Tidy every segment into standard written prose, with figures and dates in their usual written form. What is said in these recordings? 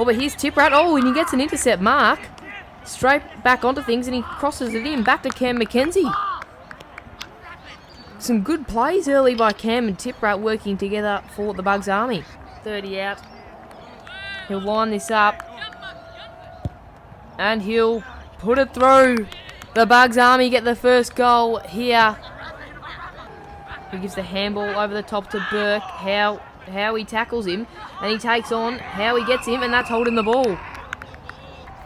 Oh, but here's Tip Rat. Oh, and he gets an intercept mark. Straight back onto things, and he crosses it in. Back to Cam McKenzie. Some good plays early by Cam and Tip Rat working together for the Bugs Army. 30 out. He'll line this up. And he'll put it through. The Bugs Army get the first goal here. He gives the handball over the top to Burke. Howie tackles him, and he takes on. Howie gets him, and that's holding the ball.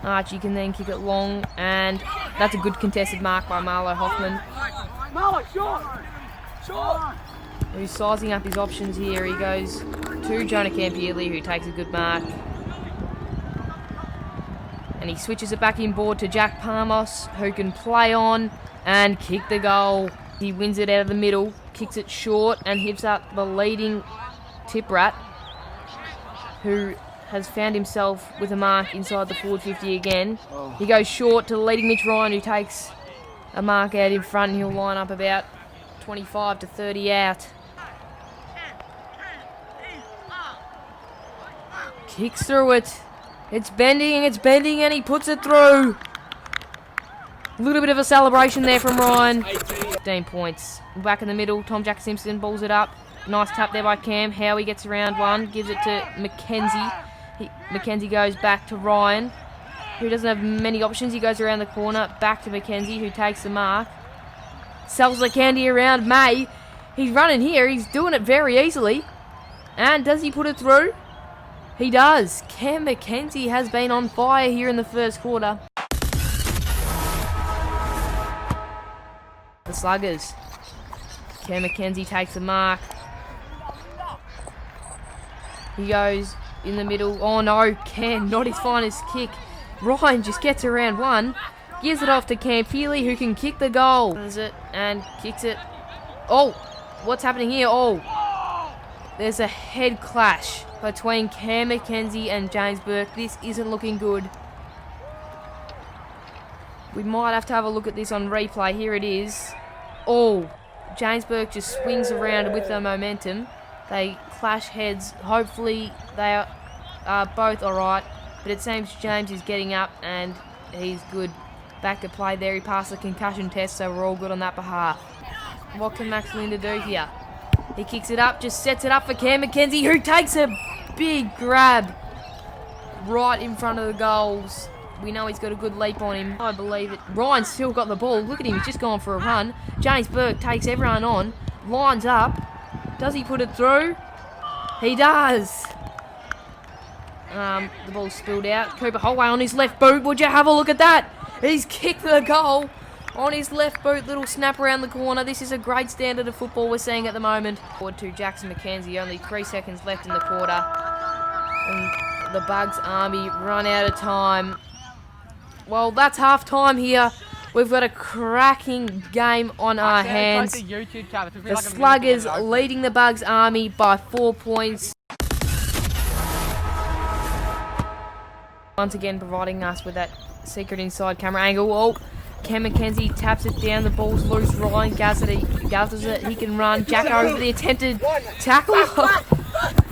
Archie can then kick it long, and that's a good contested mark by Marlo Hoffman. Marlo, short! Who's sizing up his options here. He goes to Jonah Campielli, who takes a good mark. And he switches it back inboard to Jack Parmos, who can play on and kick the goal. He wins it out of the middle, kicks it short, and hits up the leading Tip Rat, who has found himself with a mark inside the forward 50 again. He goes short to the leading Mitch Ryan, who takes a mark out in front, and he'll line up about 25 to 30 out. Kicks through it. It's bending, and he puts it through. A little bit of a celebration there from Ryan. 15 points. Back in the middle, Tom Jack Simpson balls it up. Nice tap there by Cam. Howie gets around one, gives it to Mackenzie. Mackenzie goes back to Ryan, who doesn't have many options. He goes around the corner, back to Mackenzie, who takes the mark. Sells the candy around May. He's running here. He's doing it very easily. And does he put it through? He does. Cam Mackenzie has been on fire here in the first quarter. The Sluggers. Cam Mackenzie takes the mark. He goes in the middle. Oh no, Cam, not his finest kick. Ryan just gets around one. Gives it off to Campielli, who can kick the goal. Does it and kicks it. Oh, what's happening here? Oh, there's a head clash between Cam Mackenzie and James Burke. This isn't looking good. We might have to have a look at this on replay. Here it is. Oh, James Burke just swings around with the momentum. They clash heads. Hopefully they are both alright. But it seems James is getting up and he's good. Back to play there. He passed the concussion test, so we're all good on that behalf. What can Max Linda do here? He kicks it up, just sets it up for Cam Mackenzie, who takes a big grab right in front of the goals. We know he's got a good leap on him. I believe it. Ryan's still got the ball. Look at him, he's just gone for a run. James Burke takes everyone on, lines up. Does he put it through? He does. The ball spilled out. Cooper Holway on his left boot. Would you have a look at that? He's kicked the goal on his left boot. Little snap around the corner. This is a great standard of football we're seeing at the moment. Forward to Jackson McKenzie. Only 3 seconds left in the quarter. And the Bugs Army run out of time. Well, that's half time here. We've got a cracking game on our hands. The Sluggers leading the Bugs Army by 4 points. Once again providing us with that secret inside camera angle. Oh, Cam Mackenzie taps it down. The ball's loose. Ryan gathers it. He can run. Jack over the attempted tackle.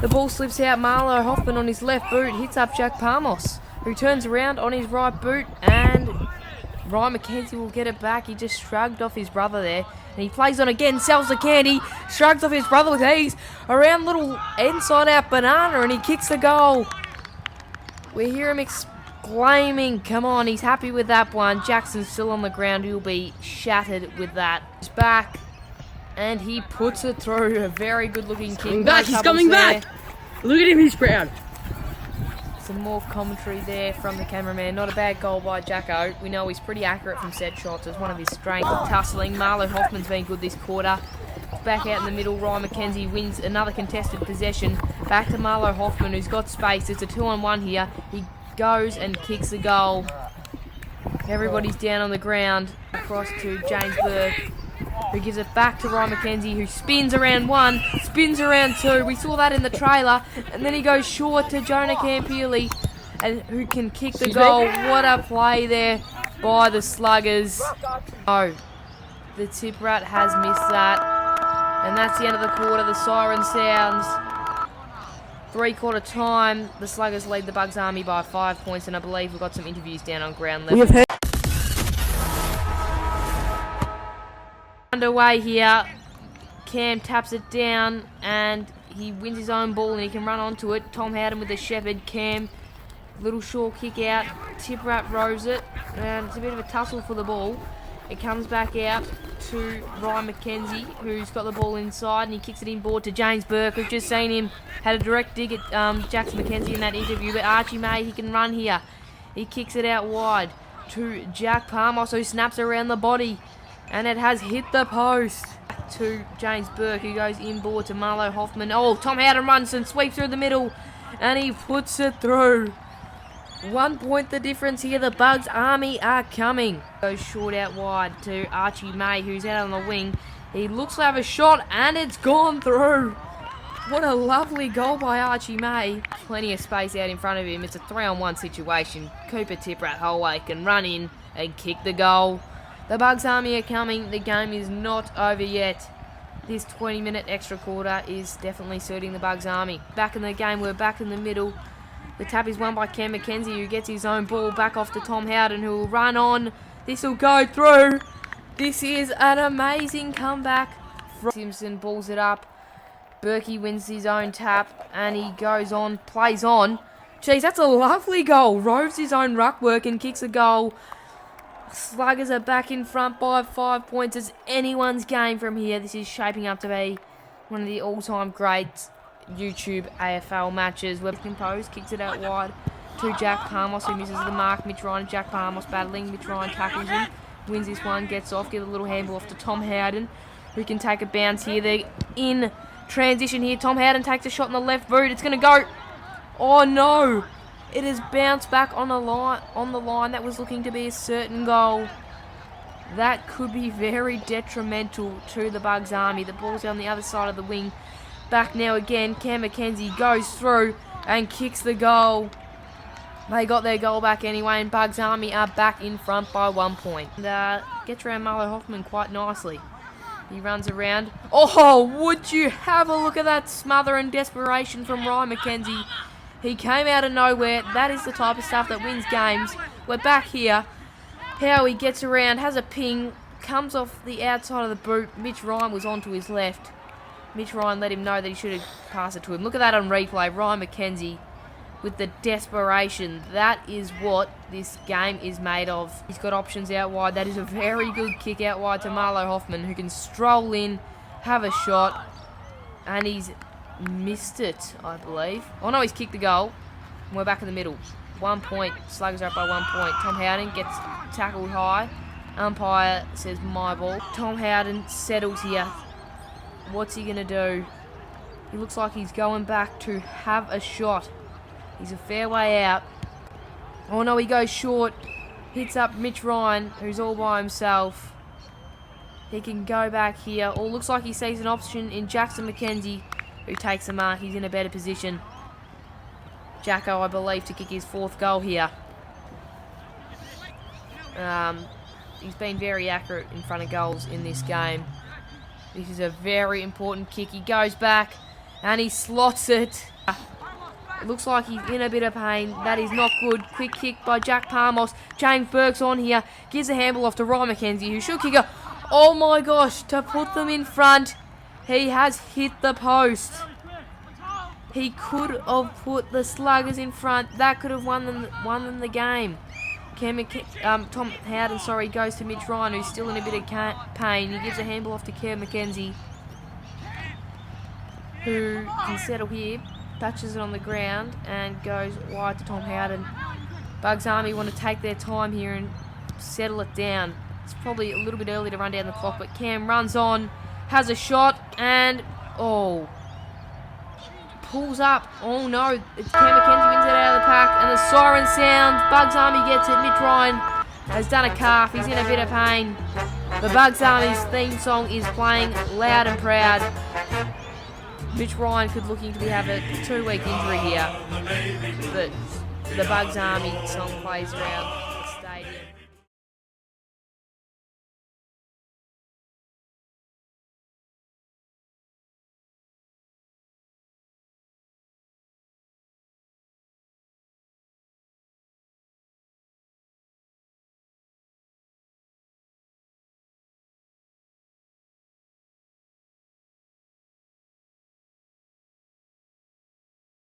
The ball slips out. Marlo Hoffman on his left boot hits up Jack Parmos, who turns around on his right boot, and Ryan Mackenzie will get it back. He just shrugged off his brother there. And he plays on again, sells the candy, shrugs off his brother with ease. Around little inside out banana, and he kicks the goal. We hear him exclaiming, come on, he's happy with that one. Jackson's still on the ground. He'll be shattered with that. He's back, and he puts it through. A very good-looking kick. He's coming back. Look at him, he's proud. Some more commentary there from the cameraman. Not a bad goal by Jacko. We know he's pretty accurate from set shots. It's one of his strengths. Tussling. Marlo Hoffman's been good this quarter. Back out in the middle, Ryan Mackenzie wins another contested possession. Back to Marlo Hoffman, who's got space. It's a 2-on-1 here. He goes and kicks the goal. Everybody's down on the ground. Across to James Burke, who gives it back to Ryan Mackenzie, who spins around one, spins around two. We saw that in the trailer. And then he goes short to Jonah Campielli, and who can kick the goal. What a play there by the Sluggers. Oh, the Tip Rat has missed that. And that's the end of the quarter. The siren sounds. 3/4 time, the Sluggers lead the Bugs Army by 5 points, and I believe we've got some interviews down on ground level. We have heard underway here. Cam taps it down and he wins his own ball and he can run onto it. Tom Howden with the shepherd. Cam, little short kick out. Tip wrap rows it, and it's a bit of a tussle for the ball. It comes back out to Ryan McKenzie, who's got the ball inside, and he kicks it inboard to James Burke. We've just seen him had a direct dig at Jackson McKenzie in that interview, but Archie May, he can run here. He kicks it out wide to Jack Palmos, who snaps around the body, and it has hit the post. To James Burke, who goes inboard to Marlo Hoffman. Oh, Tom Howden runs and sweeps through the middle, and he puts it through. 1 point the difference here. The Bugs Army are coming. Goes short out wide to Archie May, who's out on the wing. He looks to have a shot, and it's gone through. What a lovely goal by Archie May. Plenty of space out in front of him. It's a 3-on-1 situation. Cooper Tiprat Holway can run in and kick the goal. The Bugs Army are coming. The game is not over yet. This 20-minute extra quarter is definitely suiting the Bugs Army. Back in the game, we're back in the middle. The tap is won by Cam McKenzie, who gets his own ball back off to Tom Howden, who will run on. This will go through. This is an amazing comeback. Simpson balls it up. Berkey wins his own tap, and he goes on, plays on. Jeez, that's a lovely goal. Roves his own ruck work and kicks a goal. Sluggers are back in front by 5 points. It's anyone's game from here. This is shaping up to be one of the all-time great YouTube AFL matches. Webb composed, kicks it out wide to Jack Palmos, who misses the mark. Mitch Ryan and Jack Palmos battling. Mitch Ryan tackles him, wins this one, gets off, gives a little handball off to Tom Howden, who can take a bounce here. They're in transition here. Tom Howden takes a shot in the left boot. It's going to go. Oh no! It has bounced back on the line. That was looking to be a certain goal. That could be very detrimental to the Bugs Army. The ball's on the other side of the wing. Back now again. Cam McKenzie goes through and kicks the goal. They got their goal back anyway, and Bugs Army are back in front by 1 point. And gets around Marlo Hoffman quite nicely. He runs around. Oh, would you have a look at that smother and desperation from Ryan McKenzie. He came out of nowhere. That is the type of stuff that wins games. We're back here. How he gets around, has a ping, comes off the outside of the boot. Mitch Ryan was onto his left. Mitch Ryan let him know that he should have passed it to him. Look at that on replay. Ryan McKenzie with the desperation. That is what this game is made of. He's got options out wide. That is a very good kick out wide to Marlo Hoffman, who can stroll in, have a shot, and he's missed it, I believe. Oh no, he's kicked the goal. And we're back in the middle. 1 point. Sluggers are up by 1 point. Tom Howden gets tackled high. Umpire says my ball. Tom Howden settles here. What's he going to do? He looks like he's going back to have a shot. He's a fair way out. Oh no, he goes short. Hits up Mitch Ryan, who's all by himself. He can go back here. Or looks like he sees an option in Jackson McKenzie, who takes the mark. He's in a better position. Jacko, I believe, to kick his 4th goal here. He's been very accurate in front of goals in this game. This is a very important kick. He goes back and he slots it. It looks like he's in a bit of pain. That is not good. Quick kick by Jack Palmos. James Burke's on here. Gives a handball off to Ryan McKenzie, who should kick it. Oh my gosh, to put them in front. He has hit the post. He could have put the Sluggers in front. That could have won them the game. Tom Howden, goes to Mitch Ryan, who's still in a bit of pain. He gives a handball off to Cam McKenzie, who can settle here, touches it on the ground, and goes wide to Tom Howden. Bugs Army want to take their time here and settle it down. It's probably a little bit early to run down the clock, but Cam runs on, has a shot, and pulls up. Oh no, it's Cam McKenzie wins it out of the pack, and the siren sounds. Bugs Army gets it. Mitch Ryan has done a calf. He's in a bit of pain. The Bugs Army's theme song is playing loud and proud. Mitch Ryan could looking to have a 2-week injury here, but the Bugs Army song plays around.